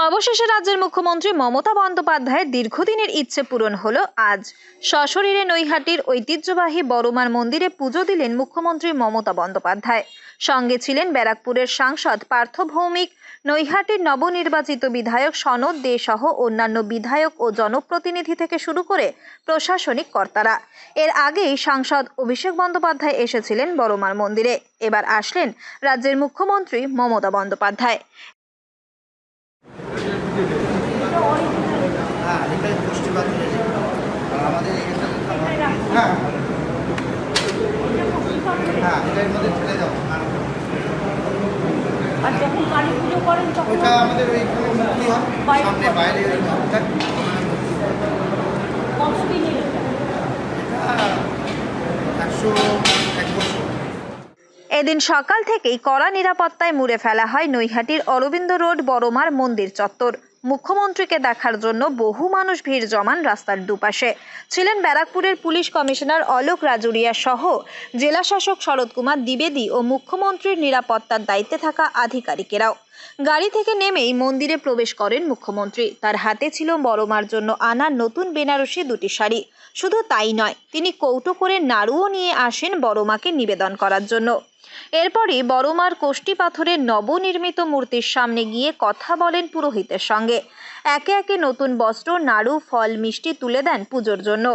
অবশেষে রাজ্যের মুখ্যমন্ত্রী মমতা বন্দ্যোপাধ্যায়ের দীর্ঘদিনের ইচ্ছে পূরণ হলো আজ। সশরীরে নৈহাটির ঐতিহ্যবাহী বড়মার মন্দিরে পুজো দিলেন মুখ্যমন্ত্রী মমতা বন্দ্যোপাধ্যায়। সঙ্গে ছিলেন ব্যারাকপুরের সাংসদ পার্থ ভৌমিক, নৈহাটির নবনির্বাচিত বিধায়ক সনদ দে সহ অন্যান্য বিধায়ক ও জনপ্রতিনিধি থেকে শুরু করে প্রশাসনিক কর্তারা। এর আগেই সাংসদ অভিষেক বন্দ্যোপাধ্যায় এসেছিলেন বড়মার মন্দিরে। এবার আসলেন রাজ্যের মুখ্যমন্ত্রী মমতা বন্দ্যোপাধ্যায়। আর যখন কালী পুজো করেন তখন ওটা আমাদের ওইখানে মুক্তি হয় সামনে বাইরে ওই মুখটা কতদিন এটা 101 বছর। এদিন সকাল থেকেই কড়া নিরাপত্তায় মুড়ে ফেলা হয় নৈহাটির অরবিন্দ রোড বড়মার মন্দির চত্বর। মুখ্যমন্ত্রীকে দেখার জন্য বহু মানুষ ভিড় জমান রাস্তার দুপাশে। ছিলেন ব্যারাকপুরের পুলিশ কমিশনার অলোক রাজুরিয়া সহ জেলা শাসক শরৎ কুমার দ্বিবেদী ও মুখ্যমন্ত্রীর নিরাপত্তার দায়িত্বে থাকা আধিকারিকেরাও। গাড়ি থেকে নেমেই মন্দিরে প্রবেশ করেন মুখ্যমন্ত্রী। তার হাতে ছিল বড়মার জন্য আনা নতুন বেনারসি দুটি শাড়ি। শুধু তাই নয়, তিনি কৌটো করে নাড়ুও নিয়ে আসেন বড়মাকে নিবেদন করার জন্য। এরপরই বড়মার কোষ্ঠী পাথরের নবনির্মিত মূর্তির সামনে গিয়ে কথা বলেন পুরোহিতের সঙ্গে। একে একে নতুন বস্ত্র, নাড়ু, ফল, মিষ্টি তুলে দেন পুজোর জন্য।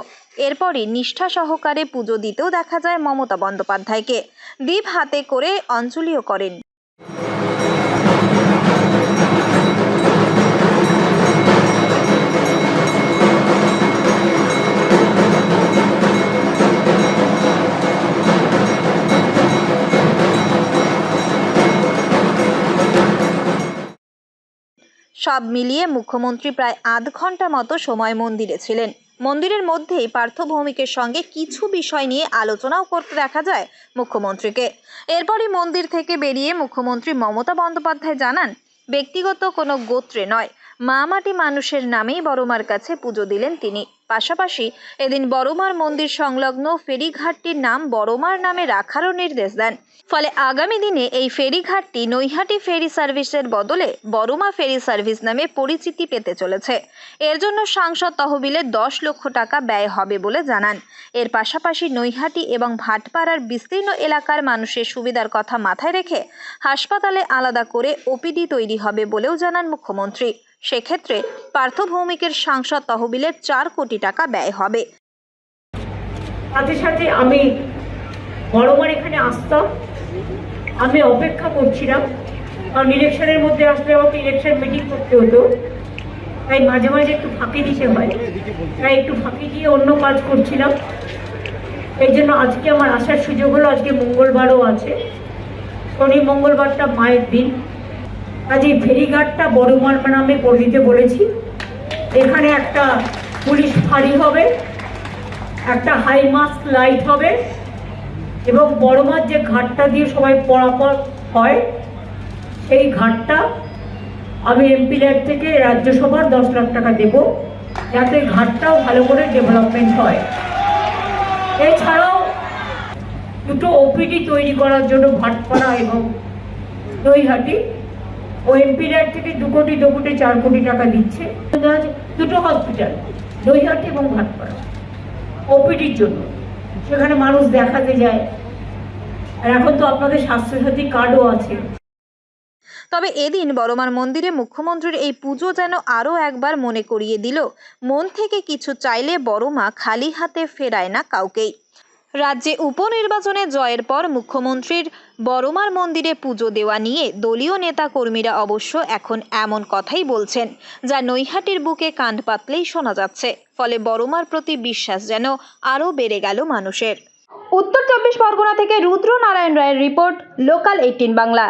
এরপরই নিষ্ঠা সহকারে পুজো দিতেও দেখা যায় মমতা বন্দ্যোপাধ্যায়কে। দীপ হাতে করে অঞ্জলিও করেন। সব মিলিয়ে মুখ্যমন্ত্রী প্রায় আধ ঘন্টা মতো সময় মন্দিরে ছিলেন। মন্দিরের মধ্যেই পার্থ ভৌমিকের সঙ্গে কিছু বিষয় নিয়ে আলোচনাও করতে দেখা যায় মুখ্যমন্ত্রীকে। এরপরই মন্দির থেকে বেরিয়ে মুখ্যমন্ত্রী মমতা বন্দ্যোপাধ্যায় জানান, ব্যক্তিগত কোনো গোত্রে নয়, মা মাটি মানুষের নামেই বড়মার কাছে পুজো দিলেন তিনি। পাশাপাশি এদিন বড়মার মন্দির সংলগ্ন ফেরিঘাটটির নাম বড়মার নামে রাখারও নির্দেশ দেন। ফলে আগামী দিনে এই ফেরিঘাটটি নৈহাটি ফেরি সার্ভিসের বদলে বড়মা ফেরি সার্ভিস নামে পরিচিতি পেতে চলেছে। এর জন্য সাংসদ তহবিলে 10 লক্ষ টাকা ব্যয় হবে বলে জানান। এর পাশাপাশি নৈহাটি এবং ভাটপাড়ার বিস্তীর্ণ এলাকার মানুষের সুবিধার কথা মাথায় রেখে হাসপাতালে আলাদা করে ওপিডি তৈরি হবে বলেও জানান মুখ্যমন্ত্রী। সেক্ষেত্রে পার্থ ভৌমিকের সাংসদ তহবিলের 4 কোটি টাকা ব্যয় হবে। সাথে সাথে আমি বড়মার এখানে আসতাম, আমি অপেক্ষা করছিলাম, কারণ ইলেকশনের মধ্যে আসলে আমাকে ইলেকশন মিটিং করতে হতো, তাই মাঝে মাঝে একটু ফাঁকি দিতে হয়, তাই একটু ফাঁকি দিয়ে অন্য কাজ করছিলাম। এই জন্য আজকে আমার আসার সুযোগ হলো। আজকে মঙ্গলবারও আছে, শনি মঙ্গলবারটা মায়ের দিন। আজ এই ফেরিঘাটটা বড়মার নামে করে দিতে বলেছি। এখানে একটা পুলিশ ফাঁড়ি হবে, একটা হাই মাস্ক লাইট হবে, এবং বড়মার যে ঘাটটা দিয়ে সবাই পরাপার হয় সেই ঘাটটা আমি এমপি ল্যাড থেকে রাজ্যসভার 10 লাখ টাকা দেব, যাতে ঘাটটাও ভালো করে ডেভেলপমেন্ট হয়। এছাড়াও দুটো ওপিডি তৈরি করার জন্য ভাটপাড়া এবং নৈহাটি ও এমপি ল্যাড থেকে 2 কোটি 4 কোটি টাকা দিচ্ছে। দুটো হসপিটাল নৈহাটি এবং ভাটপাড়া ওপিডির জন্য, সেখানে মানুষ দেখাতে যায়। আর এখন তো আপনাদের স্বাস্থ্যসাথী কার্ডও আছে। তবে এদিন বড়মার মন্দিরে মুখ্যমন্ত্রীর এই পুজো যেন আরও একবার মনে করিয়ে দিল, মন থেকে কিছু চাইলে বড়মা খালি হাতে ফেরায় না কাউকেই। রাজ্যে উপনির্বাচনে জয়ের পর মুখ্যমন্ত্রীর বড়মার মন্দিরে পুজো দেওয়া নিয়ে দলীয় নেতা কর্মীরা অবশ্য এখন এমন কথাই বলছেন, যা নৈহাটির বুকে কান পাতলেই শোনা যাচ্ছে। ফলে বড়মার প্রতি বিশ্বাস যেন আরও বেড়ে গেল মানুষের। উত্তর 24 পরগনা থেকে রুদ্র নারায়ণ রায়ের রিপোর্ট, লোকাল 18 বাংলা।